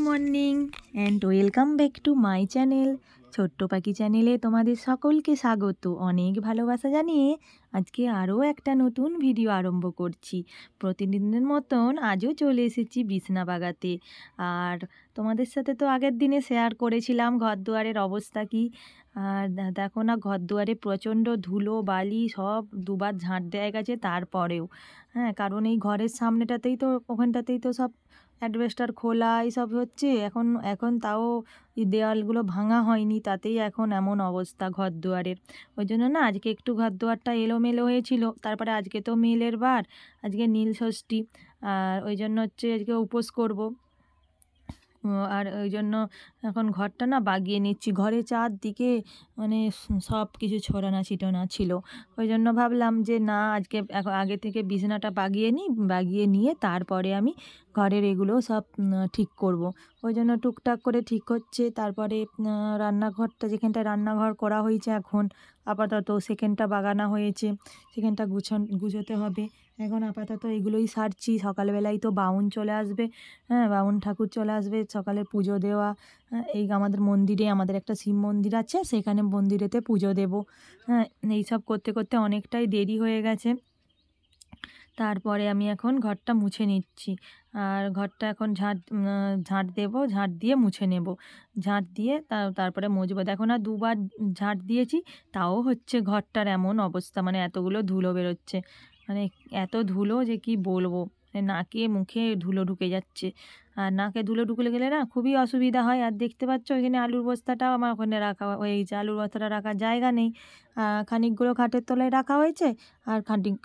Morning and welcome back to my channel. ছোট্ট পাখি চ্যানেলে তোমাদের সকলকে স্বাগত, অনেক ভালোবাসা জানিয়ে আজকে আরও একটা নতুন ভিডিও আরম্ভ করছি। প্রতিদিনের মতন আজও চলে এসেছি বিছনা বাগাতে। আর তোমাদের সাথে তো আগের দিনে শেয়ার করেছিলাম ঘর দুয়ারের অবস্থা কী। আর দেখো না, ঘর দুয়ারে প্রচণ্ড ধুলো বালি, সব দুবার ঝাঁট দেয়া গেছে তারপরেও। হ্যাঁ, কারণ এই ঘরের সামনেটাতেই তো, ওখানটাতেই তো সব অ্যাডভেস্টার খোলা এইসব হচ্ছে। এখন তাও এই দেওয়ালগুলো ভাঙা হয়নি, তাতেই এখন এমন অবস্থা ঘর দুয়ারের। ওই জন্য না আজকে একটু ঘর দুয়ারটা এলোমেলো হয়েছিল। তারপরে আজকে তো মিলের বার, আজকে নীল ষষ্ঠী, আর ওই জন্য হচ্ছে আজকে উপোস করব। আর ওই জন্য এখন ঘরটা না বাগিয়ে নিচ্ছি। ঘরে চারদিকে মানে সব কিছু ছড়ানা ছিটানা ছিল। ওই জন্য ভাবলাম যে না, আজকে আগে থেকে বিছানাটা বাগিয়ে নিয়ে তারপরে আমি ঘরের এগুলো সব ঠিক করব। ওই জন্য টুকটাক করে ঠিক হচ্ছে। তারপরে রান্নাঘরটা, যেখানটায় রান্নাঘর করা হয়েছে এখন আপাতত, সেখানটা বাগানো হয়েছে, সেখানটা গুছোতে হবে। এখন আপাতত এগুলোই সারছি। সকালবেলায় তো বাউন চলে আসবে, হ্যাঁ, বাউন ঠাকুর চলে আসবে, সকালে পুজো দেওয়া। এই আমাদের মন্দিরে, আমাদের একটা শিব মন্দির আছে, সেখানে মন্দিরেতে পুজো দেব। হ্যাঁ, এইসব করতে করতে অনেকটাই দেরি হয়ে গেছে। তারপরে আমি এখন ঘরটা মুছে নিচ্ছি। আর ঘরটা এখন ঝাঁট দেবো, ঝাঁট দিয়ে মুছে নেব। ঝাঁট দিয়ে তারপরে মুছবো। দেখো না, দুবার ঝাঁট দিয়েছি, তাও হচ্ছে ঘরটার এমন অবস্থা, মানে এতগুলো ধুলো বেরোচ্ছে। মানে এত ধুলো যে কি বলবো, নাকে মুখে ধুলো ঢুকে যাচ্ছে। আর নাকে ধুলো ঢুকে গেলে না খুবই অসুবিধা হয়। আর দেখতে পাচ্ছ এখানে আলুর বস্তাটাও আমার ওখানে রাখা হয়েছে, আলুর বস্তাটা রাখার জায়গা নেই। খানিকগুলো খাটের তলায় রাখা হয়েছে, আর খানিক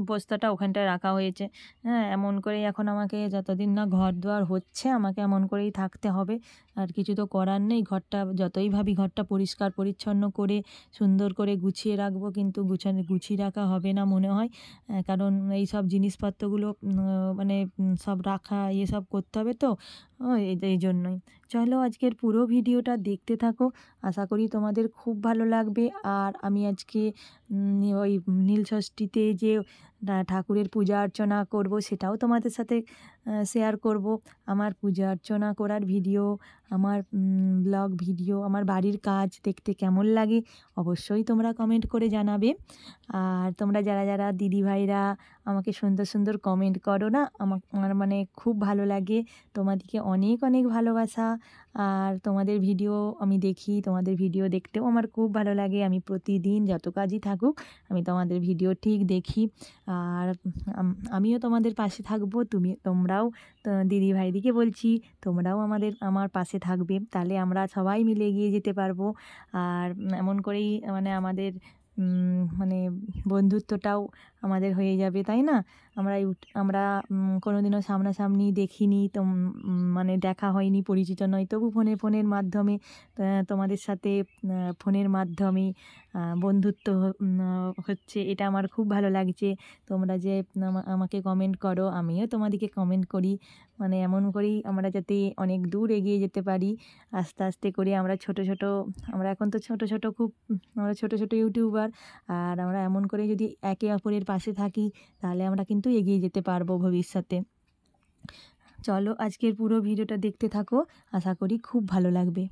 বস্তাটা ওখানটায় রাখা হয়েছে। হ্যাঁ, এমন করেই এখন আমাকে, যতদিন না ঘর দুয়ার হচ্ছে, আমাকে এমন করেই থাকতে হবে। আর কিছু তো করার নেই। ঘরটা যতই ভাবি ঘরটা পরিষ্কার পরিচ্ছন্ন করে সুন্দর করে গুছিয়ে রাখবো, কিন্তু গুছিয়ে রাখা হবে না মনে হয়। কারণ এই সব জিনিসপত্রগুলো মানে সব রাখা, সব করতে হবে তো, এই জন্যই। চলো আজকের পুরো ভিডিওটা দেখতে থাকো, আশা করি তোমাদের খুব ভালো লাগবে। আর আমি আজকে ওই নীলষষ্ঠীতে যে ঠাকুরের পূজা অর্চনা করব, সেটাও তোমাদের সাথে শেয়ার করব। আমার পূজা অর্চনা করার ভিডিও, আমার ব্লগ ভিডিও, আমার বাড়ির কাজ দেখতে কেমন লাগে অবশ্যই তোমরা কমেন্ট করে জানাবে। আর তোমরা যারা যারা দিদিভাইরা আমাকে সুন্দর সুন্দর কমেন্ট করো না, আমার মানে খুব ভালো লাগে। তোমাদেরকে অনেক অনেক ভালোবাসা। আর তোমাদের ভিডিও আমি দেখি, তোমাদের ভিডিও দেখতেও আমার খুব ভালো লাগে। আমি প্রতিদিন যত কাজই থাকুক, আমি তোমাদের ভিডিও ঠিক দেখি। আর আমিও তোমাদের পাশে থাকবো। তোমরাও দিদিভাইদিকে বলছি, তোমরাও আমার পাশে থাকবে, তাহলে আমরা সবাই মিলে এগিয়ে যেতে পারবো। আর এমন করেই মানে আমাদের মানে বন্ধুত্বটাও আমাদের হয়ে যাবে, তাই না? আমরা কোনোদিনও সামনাসামনি দেখিনি, তো মানে দেখা হয়নি, পরিচিত নয়, তবু ফোনের মাধ্যমে তোমাদের সাথে ফোনের মাধ্যমে বন্ধুত্ব হচ্ছে। এটা আমার খুব ভালো লাগছে। তোমরা যে আমাকে কমেন্ট করো, আমিও তোমাদেরকে কমেন্ট করি। মানে এমন করেই আমরা যাতে অনেক দূর এগিয়ে যেতে পারি, আস্তে আস্তে করে। আমরা এখন তো আমরা ছোট ছোট ইউটিউবার। আর আমরা এমন করে যদি একে অপরের পাশে থাকি, তাহলে আমরা কিন্তু এগিয়ে যেতে পারবো ভবিষ্যতে। চলো আজকের পুরো ভিডিওটা দেখতে থাকো, আশা করি খুব ভালো লাগবে।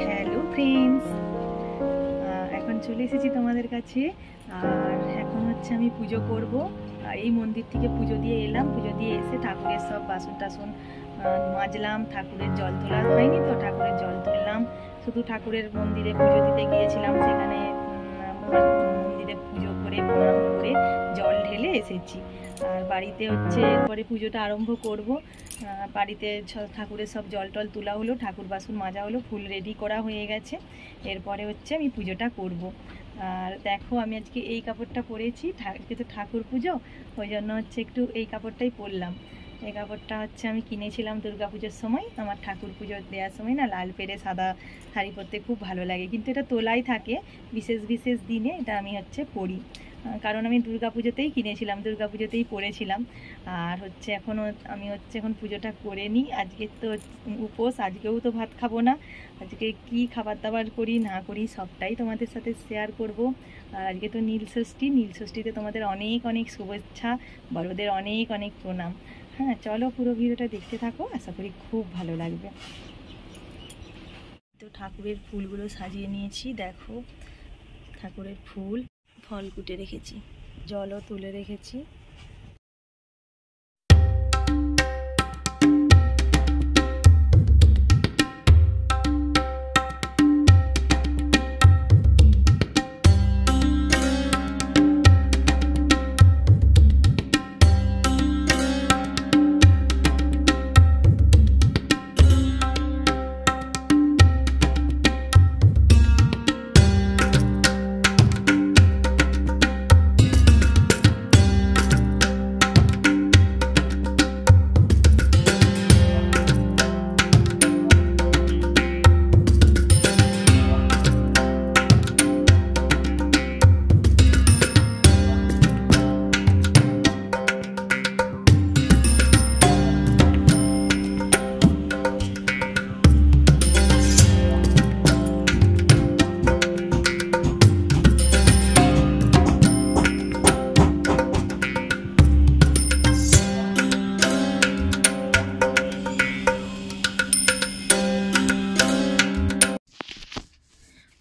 হ্যালো ফ্রেন্ডস, এখন চলে এসেছি তোমাদের কাছে। আর এখন হচ্ছে আমি পুজো করব। আর এই মন্দির থেকে পুজো দিয়ে এলাম, পুজো দিয়ে এসে ঠাকুরের সব বাসন টাসন মাজলাম। ঠাকুরের জল তোলা হয়নি তো, ঠাকুরের জল তুললাম। শুধু ঠাকুরের মন্দিরে পুজো দিতে গিয়েছিলাম, সেখানে মন্দিরে পুজো করে প্রণাম করে জল ঢেলে এসেছি। আর বাড়িতে হচ্ছে পরে পুজোটা আরম্ভ করব। বাড়িতে ঠাকুরের সব জল টল তোলা হলো, ঠাকুর বাসন মাজা হলো, ফুল রেডি করা হয়ে গেছে। এরপরে হচ্ছে আমি পুজোটা করব। আর দেখো, আমি আজকে এই কাপড়টা পরেছি, যেহেতু ঠাকুর পুজো, ওই জন্য হচ্ছে একটু এই কাপড়টাই পরলাম। এই কাপড়টা হচ্ছে আমি কিনেছিলাম দুর্গাপুজোর সময়। আমার ঠাকুর পুজো দেওয়ার সময় না লাল পেরে সাদা শাড়ি পরতে খুব ভালো লাগে, কিন্তু এটা তোলাই থাকে বিশেষ বিশেষ দিনে। এটা আমি হচ্ছে পরি, কারণ আমি দুর্গাপুজোতেই কিনেছিলাম, দুর্গাপুজোতেই পরেছিলাম। আর হচ্ছে এখনও আমি হচ্ছে এখন পুজোটা করে নিই। আজকে তো উপোস, আজকেও তো ভাত খাবো না। আজকে কি খাবার দাবার করি না করি সবটাই তোমাদের সাথে শেয়ার করব। আর আজকে তো নীলষষ্ঠী, নীলষষ্ঠীতে তোমাদের অনেক অনেক শুভেচ্ছা, বড়দের অনেক অনেক প্রণাম। হ্যাঁ, চলো পুরো ভিডিওটা দেখতে থাকো, আশা করি খুব ভালো লাগবে। তো ঠাকুরের ফুলগুলো সাজিয়ে নিয়েছি, দেখো ঠাকুরের ফুল, ফল কুটে রেখেছি, জলও তুলে রেখেছি।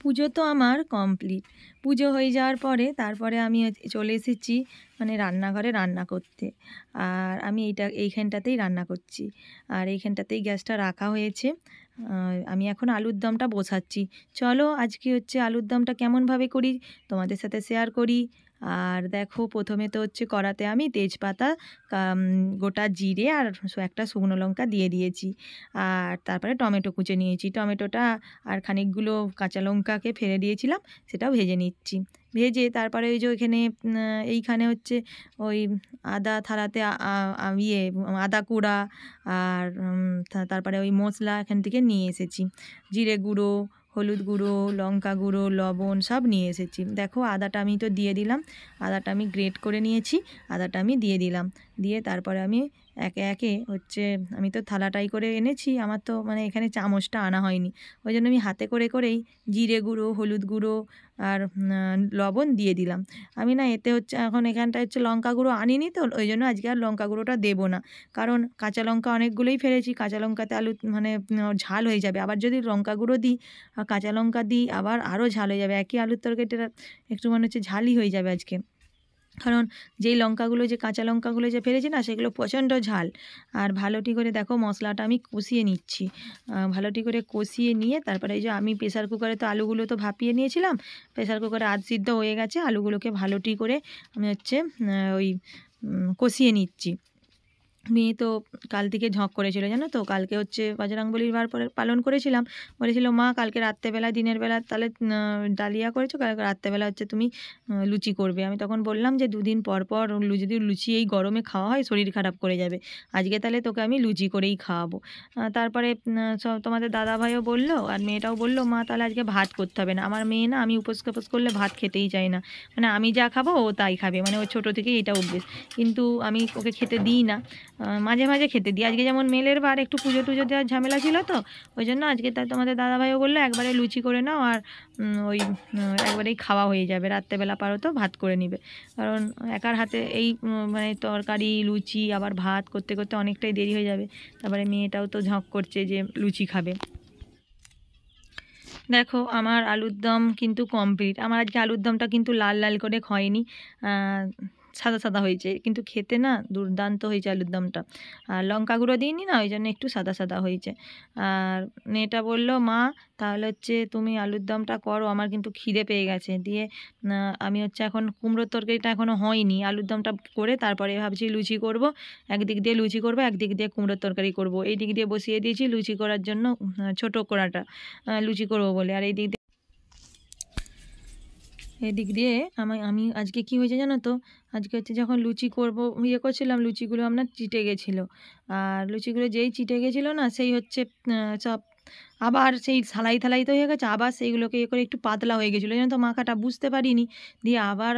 পুজো তো আমার কমপ্লিট। পুজো হয়ে যাওয়ার পরে তারপরে আমি চলে এসেছি মানে রান্নাঘরে রান্না করতে। আর আমি এইখানটাতেই রান্না করছি, আর এইখানটাতেই গ্যাসটা রাখা হয়েছে। আমি এখন আলুর দমটা বসাচ্ছি। চলো আজকে হচ্ছে আলুর দমটা কেমনভাবে করি তোমাদের সাথে শেয়ার করি। আর দেখো প্রথমে তো হচ্ছে কড়াতে আমি তেজপাতা, গোটা জিরে আর একটা শুকনো লঙ্কা দিয়ে দিয়েছি। আর তারপরে টমেটো কুচে নিয়েছি, টমেটোটা আর খানিকগুলো কাঁচা লঙ্কাকে ফেলে দিয়েছিলাম, সেটাও ভেজে নিচ্ছি। ভেজে তারপরে ওই যে এইখানে হচ্ছে ওই আদা থালাতে আদা কুড়া আর তারপরে ওই মশলা এখান থেকে নিয়ে এসেছি, জিরে গুঁড়ো, হলুদ গুঁড়ো, লঙ্কা গুঁড়ো, লবণ সব নিয়ে এসেছি। দেখো আদাটা আমি তো দিয়ে দিলাম, আদাটা আমি গ্রেট করে নিয়েছি, আদাটা আমি দিয়ে দিলাম। দিয়ে তারপরে আমি একে একে হচ্ছে, আমি তো থালাটাই করে এনেছি, আমার তো মানে এখানে চামচটা আনা হয়নি, ওই জন্য আমি হাতে করে করেই জিরে গুঁড়ো, হলুদ গুঁড়ো আর লবণ দিয়ে দিলাম। আমি না এতে হচ্ছে এখন এখানটা হচ্ছে লঙ্কা গুঁড়ো আনিনি, তো ওই জন্য আজকে আর লঙ্কা গুঁড়োটা দেবো না, কারণ কাঁচা লঙ্কা অনেকগুলোই ফেলেছি, কাঁচা লঙ্কাতে আলু মানে ঝাল হয়ে যাবে। আবার যদি লঙ্কা গুঁড়ো দিই আর কাঁচা লঙ্কা দিই আরও ঝাল হয়ে যাবে, একই আলুর তরকারিটা একটু মনে হচ্ছে ঝালই হয়ে যাবে আজকে। কারণ যেই লঙ্কাগুলো যে কাঁচা লঙ্কাগুলো যে ফেলেছি না, সেগুলো প্রচণ্ড ঝাল। আর ভালোটি করে দেখো মশলাটা আমি কষিয়ে নিচ্ছি, ভালোটি করে কষিয়ে নিয়ে তারপরে এই যে আমি প্রেসার কুকারে তো আলুগুলো তো ভাপিয়ে নিয়েছিলাম, প্রেসার কুকারে আধ সিদ্ধ হয়ে গেছে, আলুগুলোকে ভালোটি করে আমি হচ্ছে ওই কষিয়ে নিচ্ছি। মেয়ে তো কাল থেকে ঝঁক করেছিল, জানো তো, কালকে হচ্ছে বজরংবলীর বার পরে পালন করেছিলাম। বলেছিল মা কালকে রাত্রেবেলা দিনের বেলা তাহলে ডালিয়া করেছো, কালকে রাত্রেবেলা হচ্ছে তুমি লুচি করবে। আমি তখন বললাম যে দুদিন পর পর যদি লুচি এই গরমে খাওয়া হয় শরীর খারাপ করে যাবে, আজকে তাহলে তোকে আমি লুচি করেই খাওয়াবো। তারপরে সব তোমাদের দাদাভাইও বললো আর মেয়েটাও বললো মা তাহলে আজকে ভাত করতে হবে না। আমার মেয়ে না, আমি উপোস করলে ভাত খেতেই চাই না, মানে আমি যা খাবো ও তাই খাবে, মানে ও ছোটো থেকেই এটা অভ্যেস, কিন্তু আমি ওকে খেতে দিই না, মাঝে মাঝে খেতে দিই। আজকে যেমন মেলের বার একটু পুজো টুজো দেওয়ার ঝামেলা ছিল, তো ওই জন্য আজকে তাই তোমাদের দাদাভাইও বললো একবারে লুচি করে নাও, আর ওই একবারেই খাওয়া হয়ে যাবে, রাত্রেবেলা পারো তো ভাত করে নিবে, কারণ একার হাতে এই মানে তরকারি লুচি আবার ভাত করতে করতে অনেকটাই দেরি হয়ে যাবে। তারপরে মেয়েটাও তো ঝঁক করছে যে লুচি খাবে। দেখো আমার আলুর দম কিন্তু কমপ্লিট। আমার আজকে আলুর দমটা কিন্তু লাল লাল করে হয়নি, সাদা সাদা হয়েছে, কিন্তু খেতে না দুর্দান্ত হয়েছে আলুর দমটা। আর লঙ্কা গুঁড়ো দিইনি না, ওই জন্য একটু সাদা সাদা হয়েছে। আর মেয়েটা বললো মা তাহলে হচ্ছে তুমি আলুর দমটা করো, আমার কিন্তু খিদে পেয়ে গেছে। দিয়ে আমি হচ্ছে এখন কুমড়োর তরকারিটা এখনও হয়নি, আলুর দমটা করে তারপরে ভাবছি লুচি করব, একদিক দিয়ে লুচি করব একদিক দিয়ে কুমড়োর তরকারি করব। এই দিক দিয়ে বসিয়ে দিয়েছি লুচি করার জন্য ছোটো কড়াটা, লুচি করবো বলে। আর এই দিক দিয়ে এদিক দিয়ে আমি আজকে কি হয়েছে জানো তো, আজকে হচ্ছে যখন লুচি করব করছিলাম, লুচিগুলো আপনার চিটে গেছিলো। আর লুচিগুলো যেই চিটে গেছিলো না, সেই হচ্ছে সব আবার সেই থালাই থালাইতে হয়ে গেছে, আবার সেইগুলোকে করে একটু পাতলা হয়ে গেছিলো, জানো তো মাখাটা বুঝতে পারিনি। দিয়ে আবার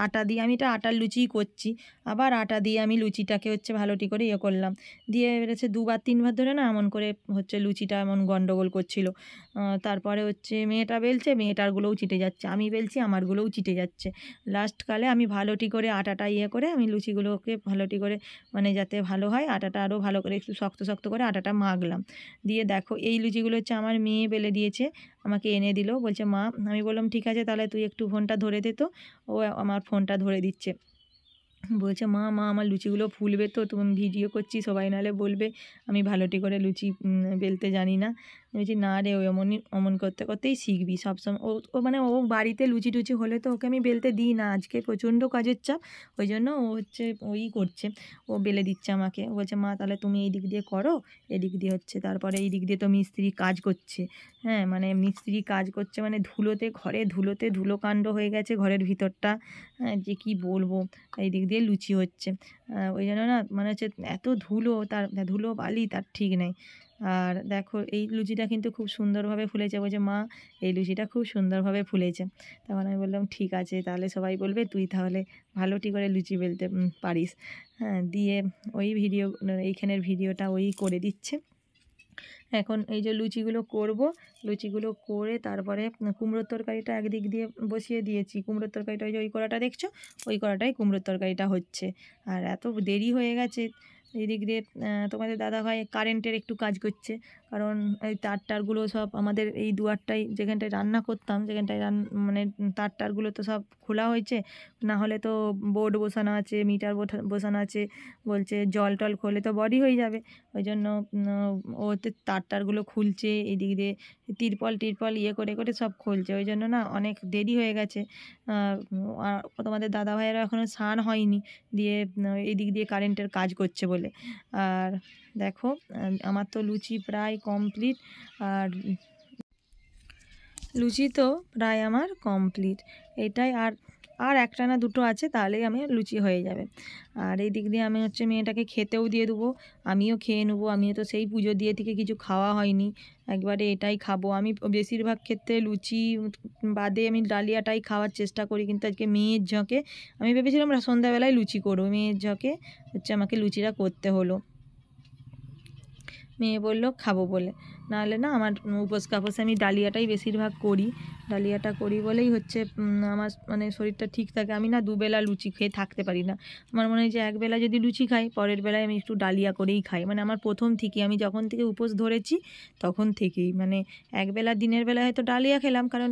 আটা দিয়ে, আমি এটা আটার লুচিই করছি, আবার আটা দিয়ে আমি লুচিটাকে হচ্ছে ভালোটি করে করলাম। দিয়ে এসে 2-3 বার ধরে না এমন করে হচ্ছে লুচিটা এমন গন্ডগোল করছিল। তারপরে হচ্ছে মেয়েটা বেলছে, মেয়েটারগুলোও চিটে যাচ্ছে, আমি বেলছি, আমারগুলোও চিটে যাচ্ছে। লাস্টকালে আমি ভালোটি করে আটাটা করে আমি লুচিগুলোকে ভালোটি করে, মানে যাতে ভালো হয় আটাটা আরও ভালো করে একটু শক্ত শক্ত করে আটাটা মাখলাম। দিয়ে দেখো এই লুচিগুলো হচ্ছে আমার মেয়ে বেলে দিয়েছে, আমাকে এনে দিল, বলছে মা। আমি বললাম ঠিক আছে তাহলে তুই একটু ফোনটা ধরে দে তো। ও আমার ফোনটা ধরে দিচ্ছে, বলছে মা আমার লুচিগুলো ফুলবে তো, তুমি ভিডিও করছি, সবাই নাহলে বলবে আমি ভালোটি করে লুচি বেলতে জানি না। আমি বলছি না রে, ও এমনই অমন করতে করতেই শিখবি সবসময়। ও মানে ও বাড়িতে লুচি টুচি হলে তো ওকে আমি বেলতে দিই না, আজকে প্রচণ্ড কাজের চাপ, ওই জন্য ও হচ্ছে ওই করছে, ও বেলে দিচ্ছে আমাকে। ও বলছে মা তাহলে তুমি এই দিক দিয়ে করো, এদিক দিয়ে হচ্ছে, তারপরে এই দিক দিয়ে তো মিস্ত্রি কাজ করছে। হ্যাঁ, মানে মিস্ত্রি কাজ করছে মানে ধুলোতে, ঘরে ধুলোতে ধুলোকাণ্ড হয়ে গেছে ঘরের ভিতরটা। হ্যাঁ, যে কি বলবো, এই দিক দিয়ে লুচি হচ্ছে। ওই জন্য না মানে হচ্ছে এত ধুলো, তার ধুলো বালি তার ঠিক নেই। আর দেখো এই লুচিটা কিন্তু খুব সুন্দরভাবে ফুলেছে, বলছে মা এই লুচিটা খুব সুন্দরভাবে ফুলেছে। তখন আমি বললাম ঠিক আছে, তাহলে সবাই বলবে তুই তাহলে ভালোটি করে লুচি বেলতে পারিস। হ্যাঁ, দিয়ে ওই এইখানের ভিডিওটা ওই করে দিচ্ছে। এখন এই যে লুচিগুলো করব, লুচিগুলো করে তারপরে কুমড়োর তরকারিটা একদিক দিয়ে বসিয়ে দিয়েছি। কুমড়োর তরকারিটা ওই যে ওই কড়াটা দেখছো, ওই কড়াটাই কুমড়োর তরকারিটা হচ্ছে। আর এত দেরি হয়ে গেছে, এই দিক দিয়ে তোমাদের দাদাভাই কারেন্টের একটু কাজ করছে, কারণ এই তারগুলো সব আমাদের এই দুয়ারটায় যেখানটায় রান্না করতাম, যেখানটায় মানে তারগুলো তো সব খোলা হয়েছে, না হলে তো বোর্ড বসানো আছে, মিটার বসানো আছে, বলছে জল টল খোলে তো বডি হয়ে যাবে। ওই জন্য ওতে তারগুলো খুলছে, এদিক দিয়ে তিরপল টিরপল করে করে সব খুলছে, ওই জন্য না অনেক দেরি হয়ে গেছে। আর তোমাদের দাদা ভাইয়েরা এখনও স্নান হয়নি, দিয়ে এই দিক দিয়ে কারেন্টের কাজ করছে বলে। আর দেখো আমার তো লুচি প্রায় কমপ্লিট, আর লুচি তো প্রায় আমার কমপ্লিট। এটাই, আর একটা না দুটো আছে, তাহলেই আমি লুচি হয়ে যাবে। আর এই দিক দিয়ে আমি হচ্ছে মেয়েটাকে খেতেও দিয়ে দেবো, আমিও খেয়ে নেবো। আমিও তো সেই পুজো দিয়ে থেকে কিছু খাওয়া হয়নি, একবারে এটাই খাবো। আমি বেশিরভাগ ক্ষেত্রে লুচি বাদে আমি ডালিয়াটাই খাওয়ার চেষ্টা করি, কিন্তু আজকে মেয়ের ঝোঁকে আমি ভেবেছিলাম সন্ধ্যাবেলায় লুচি করবো, মেয়ের ঝোঁকে হচ্ছে আমাকে লুচিটা করতে হলো। মেয়ে বললো খাবো বলে, নাহলে না আমার উপোস কাপোসে আমি ডালিয়াটাই বেশিরভাগ করি, ডালিয়াটা করি বলেই হচ্ছে আমার মানে শরীরটা ঠিক থাকে। আমি না দুবেলা লুচি খেয়ে থাকতে পারি না, আমার মনে হয় যে একবেলা যদি লুচি খাই, পরের বেলায় আমি একটু ডালিয়া করেই খাই। মানে আমার প্রথম থেকে, আমি যখন থেকে উপোস ধরেছি তখন থেকেই, মানে একবেলা দিনের বেলায় হয়তো ডালিয়া খেলাম, কারণ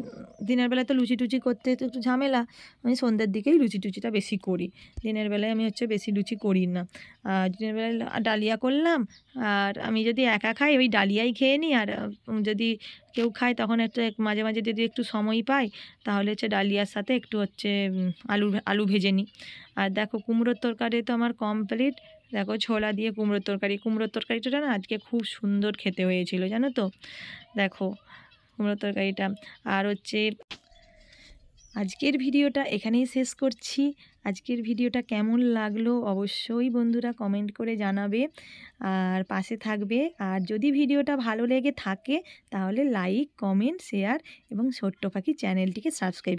দিনের বেলায় তো লুচি টুচি করতে তো একটু ঝামেলা, আমি সন্ধ্যের দিকেই লুচি টুচিটা বেশি করি, দিনের বেলায় আমি হচ্ছে বেশি লুচি করি না। দিনের বেলায় ডালিয়া করলাম, আর আমি যদি একা খাই ওই ডালিয়াই খেয়ে নিই, আর যদি কেউ খায় তখন একটু মাঝে মাঝে যদি একটু সময় পাই, তাহলে হচ্ছে ডালিয়ার সাথে একটু হচ্ছে আলু ভেজে নিই। আর দেখো কুমড়োর তরকারি তো আমার কমপ্লিট। দেখো ছোলা দিয়ে কুমড়োর তরকারিটা না আজকে খুব সুন্দর খেতে হয়েছিল জানো তো। দেখো কুমড়োর তরকারিটা। আর হচ্ছে আজকের ভিডিওটা এখানেই শেষ করছি। আজকের ভিডিওটা কেমন লাগলো অবশ্যই বন্ধুরা কমেন্ট করে জানাবে, আর পাশে থাকবে। আর যদি ভিডিওটা ভালো লেগে থাকে তাহলে লাইক, কমেন্ট, শেয়ার এবং ছোট্ট পাখি চ্যানেলটিকে সাবস্ক্রাইব